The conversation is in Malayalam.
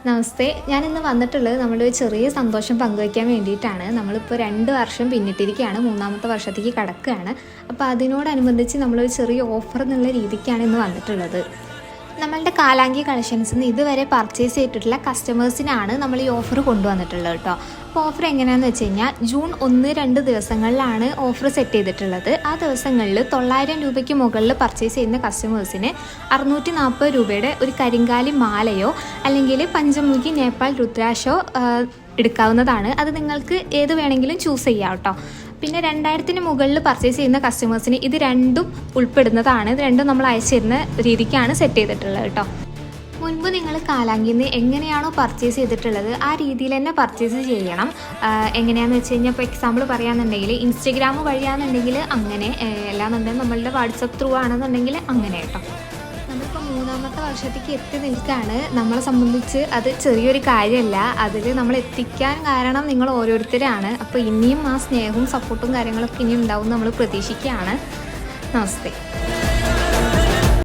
നമസ്തേ. ഞാനിന്ന് വന്നിട്ടുള്ളത് നമ്മുടെ ഒരു ചെറിയ സന്തോഷം പങ്കുവയ്ക്കാൻ വേണ്ടിയിട്ടാണ്. നമ്മളിപ്പോൾ 2 വർഷം പിന്നിട്ടിരിക്കുകയാണ്, 3ാമത്തെ വർഷത്തേക്ക് കടക്കുകയാണ്. അപ്പോൾ അതിനോടനുബന്ധിച്ച് നമ്മളൊരു ചെറിയ ഓഫർ എന്നുള്ള രീതിക്കാണ് ഇന്ന് വന്നിട്ടുള്ളത്. നമ്മളുടെ കാലാങ്കി കളക്ഷൻസിൽ നിന്ന് ഇതുവരെ പർച്ചേസ് ചെയ്തിട്ടുള്ള കസ്റ്റമേഴ്സിനാണ് നമ്മൾ ഈ ഓഫർ കൊണ്ടുവന്നിട്ടുള്ളത് കേട്ടോ. അപ്പോൾ ഓഫർ എങ്ങനെയാണെന്ന് വെച്ച് കഴിഞ്ഞാൽ ജൂൺ 1-2 ദിവസങ്ങളിലാണ് ഓഫർ സെറ്റ് ചെയ്തിട്ടുള്ളത്. ആ ദിവസങ്ങളിൽ 900 രൂപയ്ക്ക് മുകളിൽ പർച്ചേസ് ചെയ്യുന്ന കസ്റ്റമേഴ്സിന് 640 രൂപയുടെ ഒരു കരിങ്കാലി മാലയോ അല്ലെങ്കിൽ പഞ്ചമുഖി നേപ്പാൾ രുദ്രാക്ഷോ എടുക്കാവുന്നതാണ്. അത് നിങ്ങൾക്ക് ഏത് വേണമെങ്കിലും ചൂസ് ചെയ്യാം കേട്ടോ. പിന്നെ 2000-ന് മുകളിൽ പർച്ചേസ് ചെയ്യുന്ന കസ്റ്റമേഴ്സിന് ഇത് രണ്ടും ഉൾപ്പെടുന്നതാണ്. ഇത് രണ്ടും നമ്മൾ അയച്ചു തരുന്ന രീതിക്കാണ് സെറ്റ് ചെയ്തിട്ടുള്ളത് കേട്ടോ. മുൻപ് നിങ്ങൾ കാലാങ്കിയിൽ നിന്ന് എങ്ങനെയാണോ പർച്ചേസ് ചെയ്തിട്ടുള്ളത് ആ രീതിയിൽ തന്നെ പർച്ചേസ് ചെയ്യണം. എങ്ങനെയാണെന്ന് വെച്ച് കഴിഞ്ഞാൽ ഇപ്പോൾ എക്സാമ്പിൾ പറയുകയാണെന്നുണ്ടെങ്കിൽ ഇൻസ്റ്റഗ്രാം വഴിയാണെന്നുണ്ടെങ്കിൽ അങ്ങനെ, അല്ലാന്നുണ്ടെങ്കിൽ നമ്മളുടെ വാട്സപ്പ് ത്രൂ ആണെന്നുണ്ടെങ്കിൽ അങ്ങനെ കേട്ടോ. നമ്മളിപ്പോൾ 3ാമത്തെ വർഷത്തേക്ക് എത്തി നിൽക്കുകയാണ്. നമ്മളെ സംബന്ധിച്ച് അത് ചെറിയൊരു കാര്യമല്ല. അതിൽ നമ്മൾ എത്തിക്കാൻ കാരണം നിങ്ങൾ ഓരോരുത്തരാണ്. അപ്പോൾ ഇനിയും ആ സ്നേഹവും സപ്പോർട്ടും കാര്യങ്ങളൊക്കെ ഇനിയും ഉണ്ടാവും നമ്മൾ പ്രതീക്ഷിക്കുകയാണ്. നമസ്തേ.